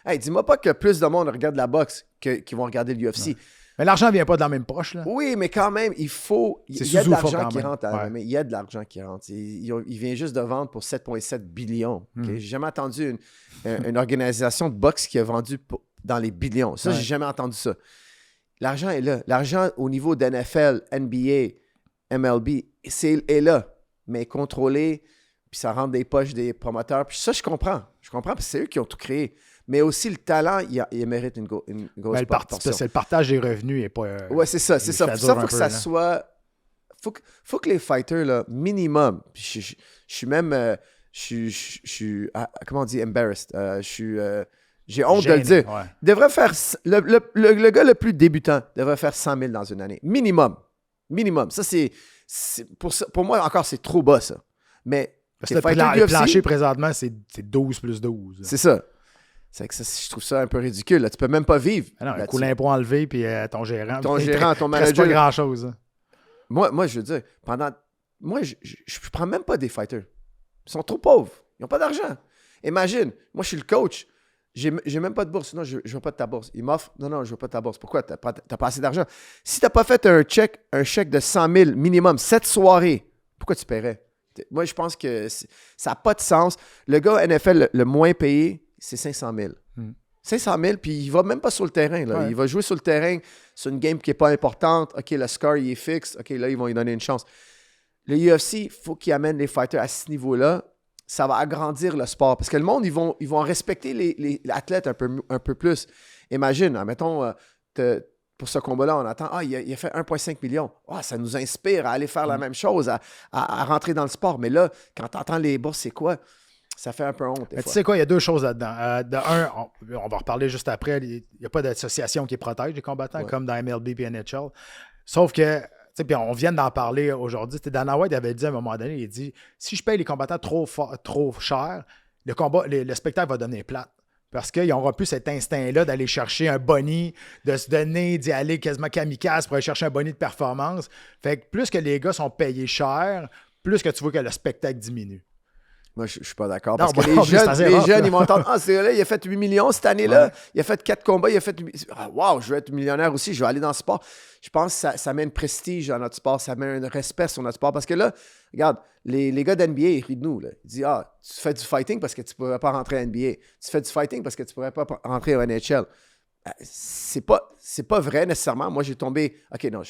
B: Hey, dis-moi pas que plus de monde regarde la boxe qu'ils vont regarder l'UFC.
A: Mais l'argent ne vient pas de la même poche. Là.
B: Oui, mais quand même, il y a de l'argent qui rentre. Mais il y a de l'argent qui rentre. Il vient juste de vendre pour 7,7 billions. Okay? J'ai jamais entendu une organisation de boxe qui a vendu dans les billions. Ça, j'ai jamais entendu ça. L'argent est là. L'argent au niveau d'NFL, NBA, MLB, est là, mais contrôlé, puis ça rentre des poches des promoteurs. Puis ça, je comprends. Je comprends, parce que c'est eux qui ont tout créé. Mais aussi, le talent, il mérite une grosse portion.
A: C'est le partage des revenus et pas...
B: Oui, c'est ça. Ça, il faut que ça soit... Faut que les fighters, là, minimum... Je suis même... je suis comment on dit? Embarrassed. J'ai honte de le dire. Ouais. Devrait faire... Le gars le plus débutant devrait faire 100 000 dans une année. Minimum. Ça, c'est pour moi, encore, c'est trop bas, ça. Mais
A: parce que le plancher, présentement, c'est 12 plus 12.
B: C'est ça. C'est que ça, je trouve ça un peu ridicule. Là. Tu peux même pas vivre.
A: Ah non, un coup d'impôt enlevé, puis ton gérant.
B: Ton manager.
A: pas grand-chose.
B: Moi, je veux dire, moi, je prends même pas des fighters. Ils sont trop pauvres. Ils n'ont pas d'argent. Imagine, moi, je suis le coach. J'ai même pas de bourse. Non, je veux pas de ta bourse. Il m'offre. Non, je veux pas de ta bourse. Pourquoi? T'as pas assez d'argent. Si t'as pas fait un chèque de 100 000 minimum, 7 soirées, pourquoi tu paierais? Moi, je pense que ça n'a pas de sens. Le gars NFL le moins payé, c'est 500 000. 500 000, puis il va même pas sur le terrain. Là. Ouais. Il va jouer sur le terrain sur une game qui n'est pas importante. OK, le score, il est fixe. OK, là, ils vont lui donner une chance. Le UFC, il faut qu'il amène les fighters à ce niveau-là. Ça va agrandir le sport. Parce que le monde, ils vont respecter les athlètes un peu plus. Imagine, admettons, pour ce combat-là, on attend, il a fait 1,5 million. Ça nous inspire à aller faire la même chose, à rentrer dans le sport. Mais là, quand tu entends les bourses, c'est quoi? Ça fait un peu honte.
A: Tu sais quoi, il y a 2 choses là-dedans. De un, on va reparler juste après, il n'y a pas d'association qui protège les combattants comme dans MLB et NHL. Sauf que, puis on vient d'en parler aujourd'hui. Dana White avait dit à un moment donné, il dit, si je paye les combattants trop cher, le spectacle va devenir plate. Parce qu'ils n'auront plus cet instinct-là d'aller chercher un boni, de se donner, d'y aller quasiment kamikaze pour aller chercher un boni de performance. Fait que plus que les gars sont payés cher, plus que tu vois que le spectacle diminue.
B: Moi, je suis pas d'accord.
A: Non,
B: Parce que
A: moi,
B: les jeunes, ils vont entendre, ah, c'est là, il a fait 8 millions cette année-là.
A: Ouais.
B: Il a fait 4 combats, il a fait 8... Ah, wow, je veux être millionnaire aussi, je vais aller dans le sport. Je pense que ça met un prestige dans notre sport, ça met un respect sur notre sport. Parce que là, regarde, les gars d'NBA, ils rient de nous. Là. Ils disent, ah, tu fais du fighting parce que tu ne pourrais pas rentrer à NBA. Tu fais du fighting parce que tu ne pourrais pas rentrer au NHL. C'est pas vrai nécessairement. Moi, j'ai tombé... OK, non,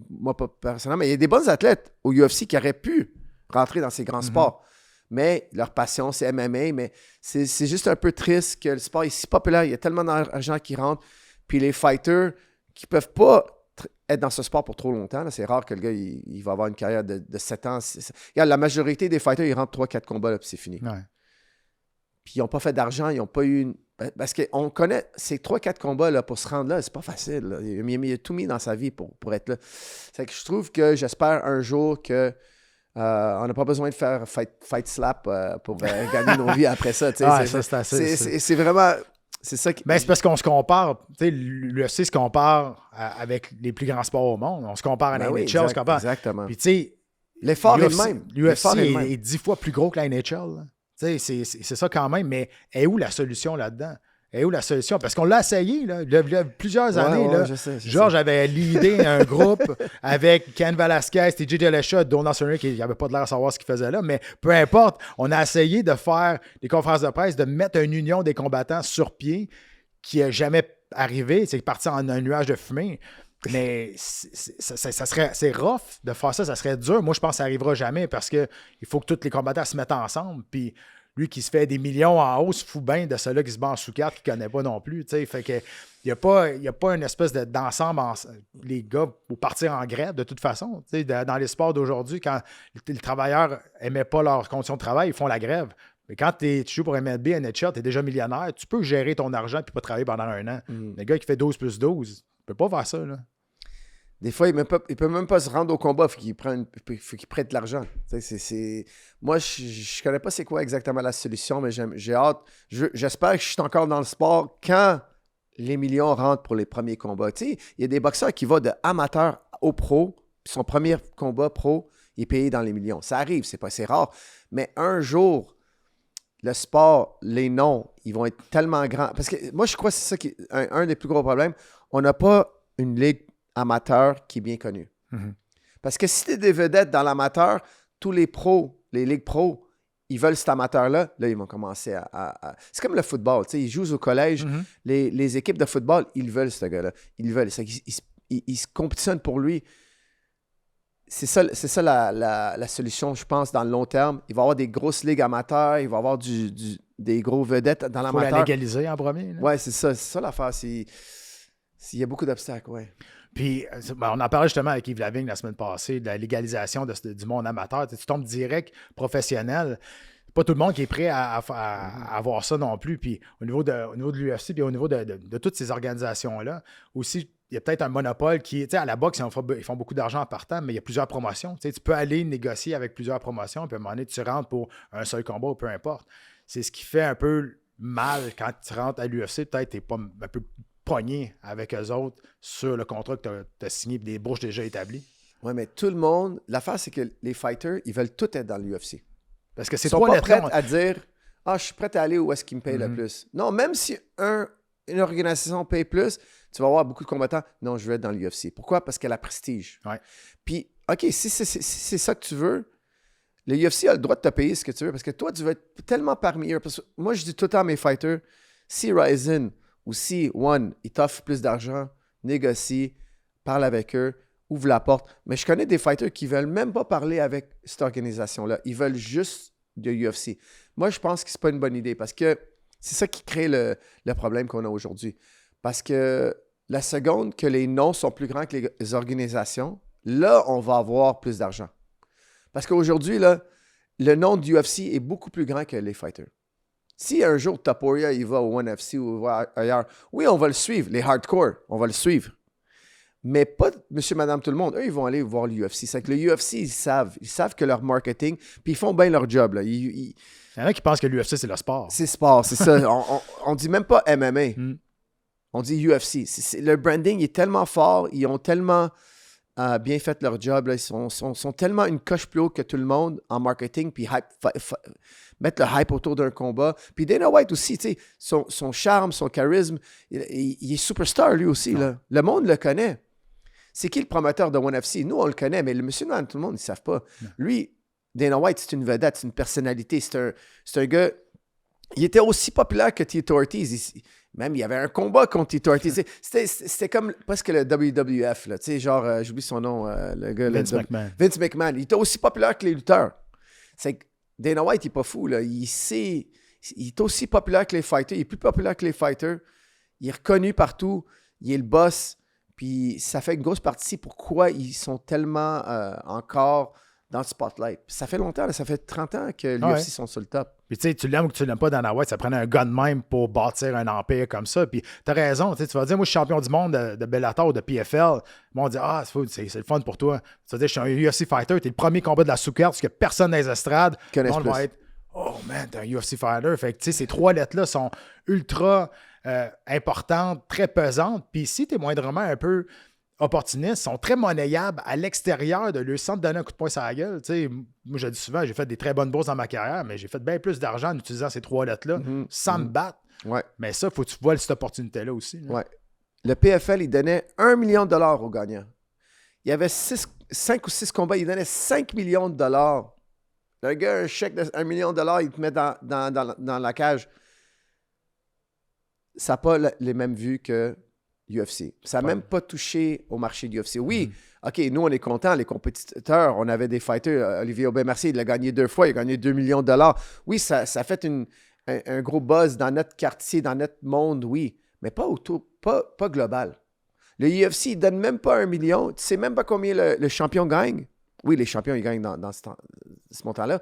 B: moi, pas personnellement, mais il y a des bons athlètes au UFC qui auraient pu rentrer dans ces grands sports. Mais leur passion, c'est MMA. Mais c'est juste un peu triste que le sport est si populaire. Il y a tellement d'argent qui rentre. Puis les fighters qui peuvent pas être dans ce sport pour trop longtemps. Là. C'est rare que le gars il va avoir une carrière de 7 ans. Regarde, la majorité des fighters, ils rentrent 3-4 combats, là, puis c'est fini.
A: Ouais.
B: Puis ils n'ont pas fait d'argent, ils n'ont pas eu... Parce qu'on connaît ces 3-4 combats là, pour se rendre là, c'est pas facile. Là. Il a tout mis dans sa vie pour être là. C'est que je trouve que j'espère un jour que on n'a pas besoin de faire fight slap pour gagner nos vies après ça. C'est vraiment... C'est ça qui...
A: Ben, c'est parce qu'on se compare. L'UFC se compare avec les plus grands sports au monde. On se compare à la NHL, on se compare.
B: Exactement.
A: Puis tu sais,
B: l'effort est le même.
A: L'UFC est 10 fois plus gros que la NHL. C'est ça quand même, mais est où la solution là-dedans? Est où la solution? Parce qu'on l'a essayé, là, il y a plusieurs années. Là, Georges avait leadé un groupe avec Ken Velasquez, TJ Dillashaw, Donald Cerrone, qui n'avait pas de l'air à savoir ce qu'il faisait là, mais peu importe, on a essayé de faire des conférences de presse, de mettre une union des combattants sur pied qui n'a jamais arrivé. C'est parti en un nuage de fumée. Mais c'est rough de faire ça serait dur. Moi, je pense que ça n'arrivera jamais parce qu'il faut que tous les combattants se mettent ensemble. Puis lui qui se fait des millions en haut se fout bien de celui-là qui se bat en sous-carte qu'il ne connaît pas non plus. T'sais. Fait que il n'y a pas une espèce d'ensemble. Les gars, pour partir en grève, de toute façon. Dans les sports d'aujourd'hui, quand les travailleurs n'aimaient pas leurs conditions de travail, ils font la grève. Mais quand tu joues pour MLB, NHL, tu es déjà millionnaire, tu peux gérer ton argent et pas travailler pendant un an. Le gars qui fait 12 plus 12, il ne peut pas faire ça. Là.
B: Des fois, il ne peut même pas se rendre au combat, il faut qu'il prête de l'argent. Moi, je connais pas c'est quoi exactement la solution, mais j'ai hâte. J'espère que je suis encore dans le sport quand les millions rentrent pour les premiers combats. Il y a des boxeurs qui vont de amateur au pro, puis son premier combat pro, il est payé dans les millions. Ça arrive, c'est rare. Mais un jour, le sport, les noms, ils vont être tellement grands. Parce que moi, je crois que c'est ça qui est un des plus gros problèmes. On n'a pas une ligue amateur qui est bien connu. Parce que si tu es des vedettes dans l'amateur, tous les pros, les ligues pros, ils veulent cet amateur-là. Là, ils vont commencer à... C'est comme le football. Ils jouent au collège. Les équipes de football, ils veulent ce gars-là. Ils veulent. Ils se compétitionnent pour lui. C'est ça la solution, je pense, dans le long terme. Il va y avoir des grosses ligues amateurs. Il va y avoir des gros vedettes dans l'amateur.
A: Il faut la légaliser en premier.
B: Oui, c'est ça l'affaire. Il y a beaucoup d'obstacles, oui.
A: Puis, on en parlait justement avec Yves Lavigne la semaine passée, de la légalisation du monde amateur. Tu tombes direct professionnel. Pas tout le monde qui est prêt à avoir ça non plus. Puis, au niveau de l'UFC, puis au niveau de toutes ces organisations-là, aussi, il y a peut-être un monopole qui... Tu sais, à la boxe, ils font beaucoup d'argent en partant, mais il y a plusieurs promotions. Tu peux aller négocier avec plusieurs promotions, puis à un moment donné, tu rentres pour un seul combat ou peu importe. C'est ce qui fait un peu mal quand tu rentres à l'UFC. Peut-être tu n'es pas un peu pogné avec eux autres sur le contrat que tu as signé et des bourses déjà établies.
B: Oui, mais tout le monde... L'affaire, c'est que les fighters, ils veulent tous être dans l'UFC.
A: Parce que c'est
B: ils sont pas prêts à dire « Ah, je suis prêt à aller où est-ce qu'ils me payent le plus. » Non, même si une organisation paye plus, tu vas avoir beaucoup de combattants. Non, je veux être dans l'UFC. Pourquoi? Parce qu'elle a prestige.
A: Ouais.
B: Puis, OK, si c'est ça que tu veux, le UFC a le droit de te payer ce que tu veux parce que toi, tu veux être tellement parmi eux. Parce que moi, je dis tout le temps à mes fighters, si Ryzen ou si One, ils t'offrent plus d'argent, négocie, parle avec eux, ouvre la porte. Mais je connais des fighters qui ne veulent même pas parler avec cette organisation-là. Ils veulent juste de UFC. Moi, je pense que ce n'est pas une bonne idée parce que c'est ça qui crée le problème qu'on a aujourd'hui. Parce que la seconde que les noms sont plus grands que les organisations, là, on va avoir plus d'argent. Parce qu'aujourd'hui, là, le nom du UFC est beaucoup plus grand que les fighters. Si un jour Topuria il va au ONE FC ou va ailleurs, oui, on va le suivre. Les hardcore, on va le suivre. Mais pas monsieur, madame, tout le monde. Eux, ils vont aller voir l'UFC. C'est que le UFC, ils savent que leur marketing, puis ils font bien leur job. Là.
A: Il y en a qui pensent que l'UFC, c'est le sport.
B: C'est sport, c'est ça. On dit même pas MMA. On dit UFC. Le branding est tellement fort. Ils ont tellement bien fait leur job. Là. Ils sont tellement une coche plus haut que tout le monde en marketing, puis mettre le hype autour d'un combat. Puis Dana White aussi, tu sais, son charme, son charisme, il est superstar lui aussi. Là. Le monde le connaît. C'est qui le promoteur de ONE FC? Nous, on le connaît, mais le monsieur, tout le monde, ils ne savent pas. Non. Lui, Dana White, c'est une vedette, c'est une personnalité. C'est un gars... Il était aussi populaire que Tito Ortiz. Même, il y avait un combat contre Tito Ortiz. C'était comme presque le WWF. Là, genre, j'oublie son nom, le gars.
A: Vince McMahon.
B: Vince McMahon. Il était aussi populaire que les lutteurs. C'est que Dana White, il n'est pas fou. Là. Il est aussi populaire que les fighters. Il est plus populaire que les fighters. Il est reconnu partout. Il est le boss. Puis ça fait une grosse partie pourquoi ils sont tellement encore dans le spotlight. Puis ça fait longtemps, là, ça fait 30 ans que l'UFC sont sur le top.
A: Puis tu sais, tu l'aimes ou tu l'aimes pas, Dana White, ça prenait un gars de même pour bâtir un empire comme ça. Puis t'as raison, tu vas dire, moi je suis champion du monde de Bellator ou de PFL. Moi on dit, c'est le fun pour toi. Tu vas dire, je suis un UFC fighter, t'es le premier combat de la sous-carte parce que personne dans les estrades. On va être, oh man, t'es un UFC fighter. Fait que tu sais, ces trois lettres-là sont ultra importantes, très pesantes. Puis si t'es moindrement un peu opportunistes, sont très monnayables à l'extérieur de leur centre de donner un coup de poing sur la gueule. T'sais, moi, je dis souvent, j'ai fait des très bonnes bourses dans ma carrière, mais j'ai fait bien plus d'argent en utilisant ces trois lettres-là sans me battre.
B: Ouais.
A: Mais ça, il faut que tu vois cette opportunité-là aussi. Là.
B: Ouais. Le PFL, il donnait 1 million de dollars aux gagnants. Il y avait 5 ou 6 combats, il donnait 5 millions de dollars. Le gars, un chèque de 1 million de dollars, il te met dans la cage. Ça n'a pas les mêmes vues que UFC. Ça n'a même pas touché au marché de l'UFC. Oui, OK, nous, on est contents, les compétiteurs. On avait des fighters. Olivier Aubin-Mercier, il a gagné 2 fois. Il a gagné 2 millions de dollars. Oui, ça a fait un gros buzz dans notre quartier, dans notre monde, oui. Mais pas autour, pas global. Le UFC, il ne donne même pas 1 million. Tu ne sais même pas combien le champion gagne. Oui, les champions, ils gagnent dans ce montant-là.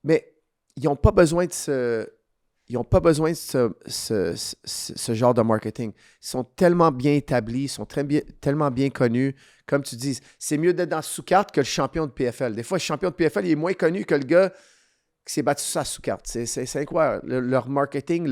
B: Mais ils n'ont pas besoin de ce genre de marketing. Ils sont tellement bien établis, ils sont tellement bien connus. Comme tu dis, c'est mieux d'être dans la sous-carte que le champion de PFL. Des fois, le champion de PFL il est moins connu que le gars qui s'est battu sur sa sous-carte. C'est incroyable. Leur marketing,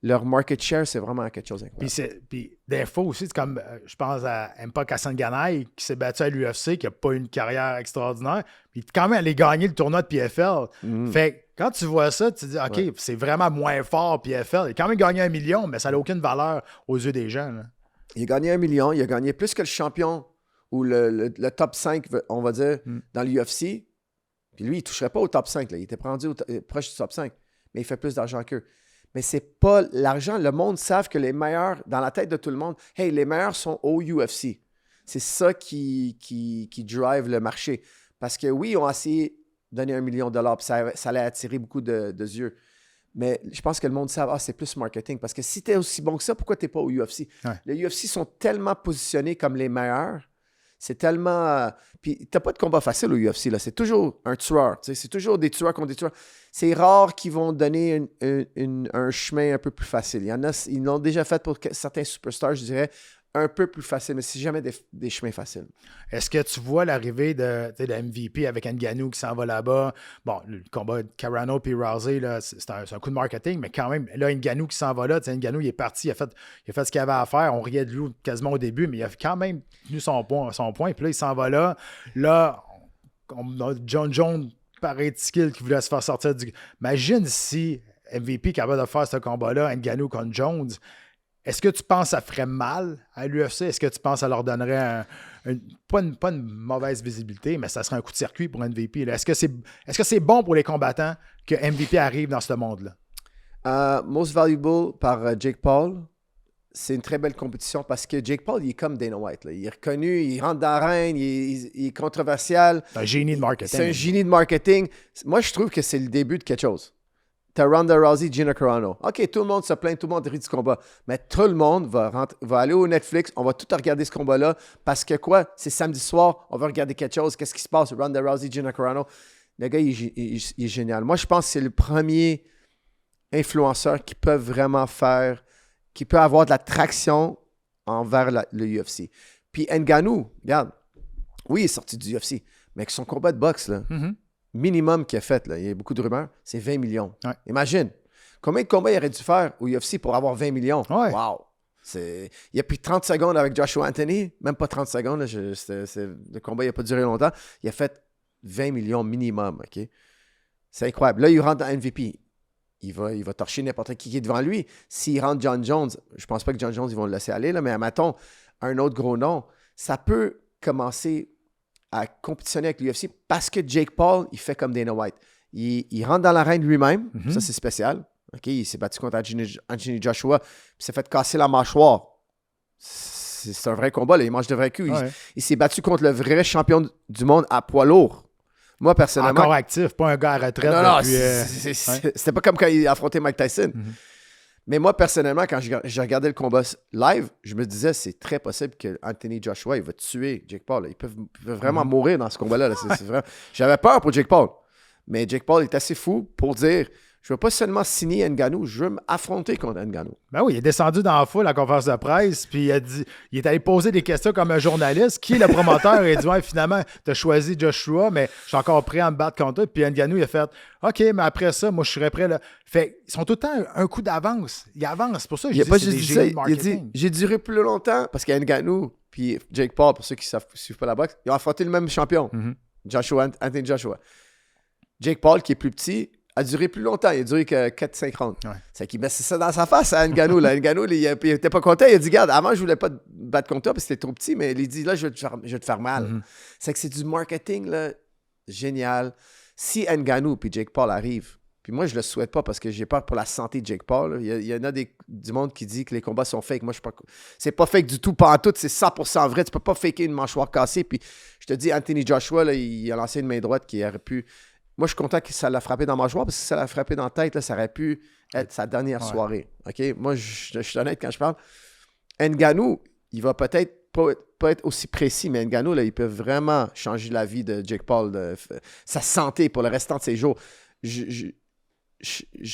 B: leur market share, c'est vraiment quelque chose d'incroyable.
A: Puis des fois aussi, c'est comme, je pense à Mpa Kasanganay qui s'est battu à l'UFC, qui n'a pas eu une carrière extraordinaire, puis quand même allé gagner le tournoi de PFL. Fait quand tu vois ça, tu te dis, OK, c'est vraiment moins fort PFL. Il a quand même gagné 1 million, mais ça n'a aucune valeur aux yeux des gens. Là.
B: Il a gagné 1 million, il a gagné plus que le champion ou le top 5, on va dire, dans l'UFC. Puis lui, il ne toucherait pas au top 5. Là. Il était proche du top 5, mais il fait plus d'argent qu'eux. Mais c'est pas l'argent. Le monde savent que les meilleurs, dans la tête de tout le monde, hey, les meilleurs sont au UFC. C'est ça qui drive le marché. Parce que oui, ils ont essayé de donner 1 million de dollars, puis ça allait attirer beaucoup de yeux. Mais je pense que le monde sait, c'est plus marketing. Parce que si tu es aussi bon que ça, pourquoi tu n'es pas au UFC? Ouais. Les UFC sont tellement positionnés comme les meilleurs. C'est tellement... Puis, tu n'as pas de combat facile au UFC. Là. C'est toujours un tueur. C'est toujours des tueurs contre des tueurs. C'est rare qu'ils vont donner un chemin un peu plus facile. Il y en a, ils l'ont déjà fait pour certains superstars, je dirais, un peu plus facile, mais c'est jamais des chemins faciles.
A: Est-ce que tu vois l'arrivée de MVP avec Ngannou qui s'en va là-bas? Bon, le combat de Carano et Rousey, là, c'est un coup de marketing, mais quand même, là, Ngannou qui s'en va là, Ngannou, il est parti, il a fait ce qu'il avait à faire. On riait de lui quasiment au début, mais il a quand même tenu son point. Puis là, il s'en va là. Là, on a John Jones, pareil de skill, qui voulait se faire sortir du... Imagine si MVP est capable de faire ce combat-là, Ngannou contre Jones. Est-ce que tu penses que ça ferait mal à l'UFC? Est-ce que tu penses que ça leur donnerait pas une mauvaise visibilité, mais ça serait un coup de circuit pour MVP? Est-ce que c'est bon pour les combattants que MVP arrive dans ce monde-là?
B: Most Valuable par Jake Paul. C'est une très belle compétition parce que Jake Paul, il est comme Dana White. Là. Il est reconnu, il rentre dans l'arène, il est controversial.
A: C'est un génie de marketing.
B: C'est un génie de marketing. Moi, je trouve que c'est le début de quelque chose. T'as Ronda Rousey, Gina Carano. OK, tout le monde se plaint, tout le monde rit du combat. Mais tout le monde va aller au Netflix, on va tout regarder ce combat-là. Parce que quoi? C'est samedi soir, on va regarder quelque chose. Qu'est-ce qui se passe? Ronda Rousey, Gina Carano. Le gars, il est génial. Moi, je pense que c'est le premier influenceur qui peut vraiment qui peut avoir de la traction envers le UFC. Puis Ngannou, regarde, oui, il est sorti du UFC, mais avec son combat de boxe, là, minimum qu'il a fait, là, il y a beaucoup de rumeurs, c'est 20 millions. Ouais. Imagine, combien de combats il aurait dû faire au UFC pour avoir 20 millions?
A: Ouais.
B: Wow! Il y a pris 30 secondes avec Joshua Anthony, même pas 30 secondes, là, le combat n'a pas duré longtemps. Il a fait 20 millions minimum, OK? C'est incroyable. Là, il rentre dans MVP. Il va torcher n'importe qui est devant lui. S'il rentre John Jones, je pense pas que John Jones, ils vont le laisser aller, là, mais admettons, un autre gros nom, ça peut commencer à compétitionner avec l'UFC parce que Jake Paul, il fait comme Dana White. Il rentre dans l'arène lui-même, ça c'est spécial. OK, il s'est battu contre Anthony Joshua, puis il s'est fait casser la mâchoire. C'est un vrai combat, là. Il mange de vrais coups.
A: Ouais.
B: Il s'est battu contre le vrai champion du monde à poids lourd. Moi, personnellement...
A: Encore actif, pas un gars à retraite.
B: Non,
A: depuis,
B: c'était pas comme quand il affrontait Mike Tyson. Mais moi, personnellement, quand je regardais le combat live, je me disais, c'est très possible que Anthony Joshua, il va tuer Jake Paul. Là. Il peut vraiment mourir dans ce combat-là. Là. C'est vraiment... J'avais peur pour Jake Paul. Mais Jake Paul est assez fou pour dire, je veux pas seulement signer Ngannou, je veux m'affronter contre Ngannou.
A: Ben oui, il est descendu dans la foule à la conférence de presse, puis il est allé poser des questions comme un journaliste. Qui est le promoteur? Il a dit, ouais, finalement, tu as choisi Joshua, mais je suis encore prêt à me battre contre toi. Puis Ngannou, il a fait, OK, mais après ça, moi, je serais prêt. Là. Fait, ils sont tout le temps un coup d'avance. Ils avancent. C'est pour ça que je dis
B: pas
A: c'est des
B: juste
A: génies
B: dit
A: de
B: ça. Il a dit,
A: marketing.
B: j'ai duré plus longtemps parce qu'Ngannou puis Jake Paul, pour ceux qui ne suivent pas la boxe, ils ont affronté le même champion, Anthony Joshua. Jake Paul, qui est plus petit, a duré plus longtemps. Il a duré que 4-5 rounds. Ouais. C'est qu'il met ça dans sa face à Ngannou. Ngannou, il était pas content. Il a dit, regarde, avant, je voulais pas te battre contre toi parce que t'étais trop petit, mais il dit, là, je vais te faire mal. C'est que c'est du marketing là, génial. Si Ngannou puis Jake Paul arrivent, puis moi, je le souhaite pas parce que j'ai peur pour la santé de Jake Paul. Il y en a du monde qui dit que les combats sont fake. Moi, je suis pas... C'est pas fake du tout, pas en tout. C'est 100% vrai. Tu peux pas faker une mâchoire cassée. Puis je te dis, Anthony Joshua, là, il a lancé une main droite qui aurait pu... Moi, je suis content que ça l'a frappé dans ma mâchoire parce que si ça l'a frappé dans la tête, là, ça aurait pu être sa dernière soirée. OK? Moi, je suis honnête quand je parle. Ngannou, il va peut-être pas être aussi précis, mais Ngannou, là, il peut vraiment changer la vie de Jake Paul, sa santé pour le restant de ses jours. Je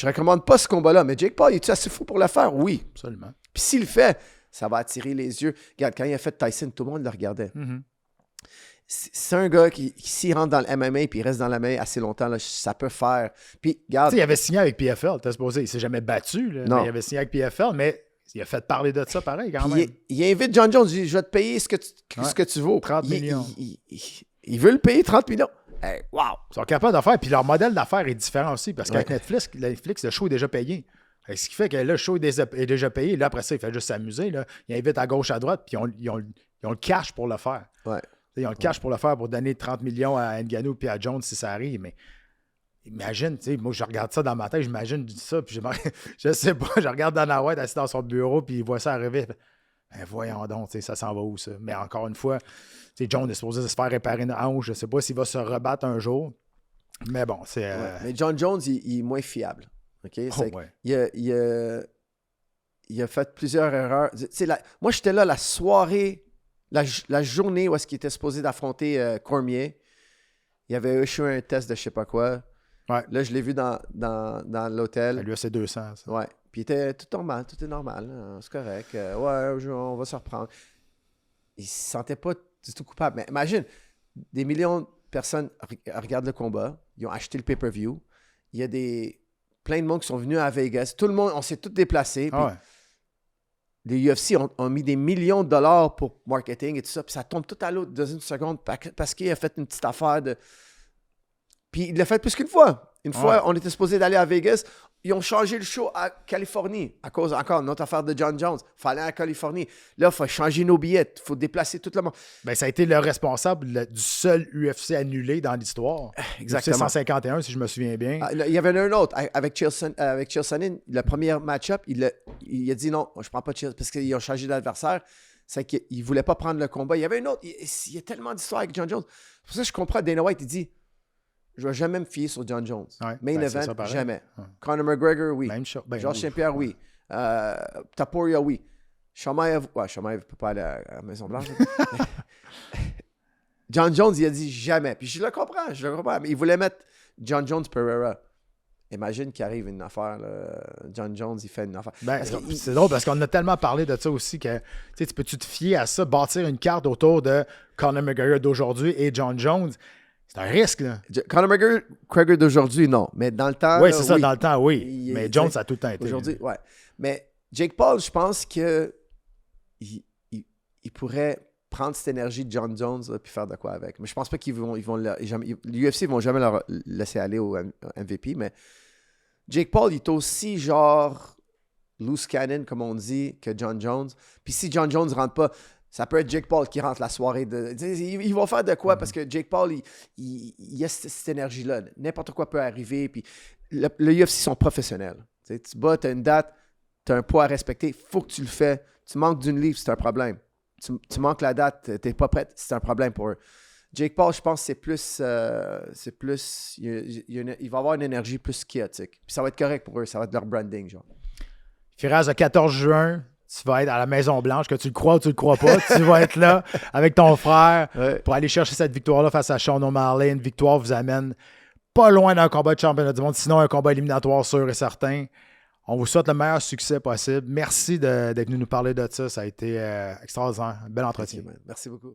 B: recommande pas ce combat-là, mais Jake Paul, est-tu assez fou pour le faire? Oui.
A: Absolument.
B: Puis s'il le fait, ça va attirer les yeux. Regarde, quand il a fait Tyson, tout le monde le regardait. C'est un gars qui s'il rentre dans le MMA puis il reste dans le MMA assez longtemps, là, ça peut faire. Puis, regarde.
A: Tu sais, il avait signé avec PFL, t'as supposé. Il s'est jamais battu, là, mais il avait signé avec PFL, mais il a fait parler de ça pareil quand même.
B: Il invite John Jones, il dit, je vais te payer ce que tu vaux.
A: 30 millions.
B: Il veut le payer 30 millions. Hey, wow!
A: Ils sont capables d'en faire, puis leur modèle d'affaires est différent aussi, parce qu'avec Netflix, le show est déjà payé. Ce qui fait que là, le show est déjà payé. Là, après ça, il fait juste s'amuser. Là. Il invite à gauche, à droite, puis ils ont le cash pour le faire.
B: Ouais.
A: Ils ont le cash pour le faire, pour donner 30 millions à Ngannou puis à Jones si ça arrive. Mais imagine, tu sais, moi, je regarde ça dans ma tête, j'imagine ça, puis je sais pas, je regarde Dana White assis dans son bureau, puis il voit ça arriver. Ben voyons donc, ça s'en va où, ça? Mais encore une fois, Jones est supposé se faire réparer une hanche. Je sais pas s'il va se rebattre un jour. Mais bon, c'est...
B: Mais John Jones, il est moins fiable. OK? Il a fait plusieurs erreurs. Moi, j'étais là la soirée... La journée où est-ce qu'il était supposé d'affronter Cormier, il avait échoué un test de je sais pas quoi.
A: Ouais.
B: Là, je l'ai vu dans l'hôtel.
A: Lui, c'est 200. Ça.
B: Ouais. Puis il était tout normal, tout est normal. Là. C'est correct. On va se reprendre. Il se sentait pas du tout coupable. Mais imagine, des millions de personnes regardent le combat. Ils ont acheté le pay-per-view. Il y a plein de monde qui sont venus à Vegas. Tout le monde, on s'est tous déplacés. Puis les UFC ont mis des millions de dollars pour marketing et tout ça, puis ça tombe tout à l'eau dans une seconde parce qu'il a fait une petite affaire de... Puis il l'a fait plus qu'une fois. Une fois, on était supposé d'aller à Vegas. Ils ont changé le show à Californie à cause, encore, notre affaire de John Jones. Il fallait aller à Californie. Là, il faut changer nos billets. Il faut déplacer tout le monde.
A: Ben, ça a été le responsable du seul UFC annulé dans l'histoire.
B: Exactement.
A: UFC 151, si je me souviens bien.
B: Il y avait un autre avec Chael Sonnen. Le premier match-up, il a dit non, je ne prends pas Chael parce qu'ils ont changé d'adversaire. C'est qu'il ne voulait pas prendre le combat. Il y avait un autre. Il y a tellement d'histoires avec John Jones. C'est pour ça que je comprends Dana White. Il dit... Je ne vais jamais me fier sur John Jones. Main event, jamais. Conor McGregor, oui. Georges Saint-Pierre, oui. Taporia, oui. Shamaev ne peut pas aller à la Maison-Blanche. John Jones, il a dit jamais. Puis je le comprends. Mais il voulait mettre John Jones Pereira. Imagine qu'il arrive une affaire. Là. John Jones, il fait une affaire.
A: C'est drôle parce qu'on a tellement parlé de ça aussi que tu peux-tu te fier à ça, bâtir une carte autour de Conor McGregor d'aujourd'hui et John Jones. C'est un risque, là.
B: Conor McGregor d'aujourd'hui, non. Mais dans le temps...
A: Oui, c'est ça, dans le temps, oui. Mais Jones, ça a tout le temps été.
B: Aujourd'hui, oui. Mais Jake Paul, je pense que il pourrait prendre cette énergie de John Jones et faire de quoi avec. Mais je pense pas qu'ils vont l'UFC ne vont jamais leur laisser aller au MVP, mais Jake Paul, il est aussi genre loose cannon, comme on dit, que John Jones. Puis si John Jones ne rentre pas, ça peut être Jake Paul qui rentre la soirée. Ils vont faire de quoi? Parce que Jake Paul, il a cette énergie-là. N'importe quoi peut arriver. Puis le UFC sont professionnels. Tu bats, tu as une date, tu as un poids à respecter. Il faut que tu le fais. Tu manques d'une livre, c'est un problème. Tu manques la date, tu n'es pas prêt, c'est un problème pour eux. Jake Paul, je pense que c'est plus il va avoir une énergie plus chaotique. Puis ça va être correct pour eux, ça va être leur branding, genre.
A: Firas, le 14 juin, tu vas être à la Maison-Blanche, que tu le crois ou tu le crois pas. Tu vas être là avec ton frère pour aller chercher cette victoire-là face à Sean O'Malley. Une victoire vous amène pas loin d'un combat de championnat du monde, sinon un combat éliminatoire sûr et certain. On vous souhaite le meilleur succès possible. Merci d'être venu nous parler de ça. Ça a été extraordinaire. Un bel entretien.
B: Merci beaucoup.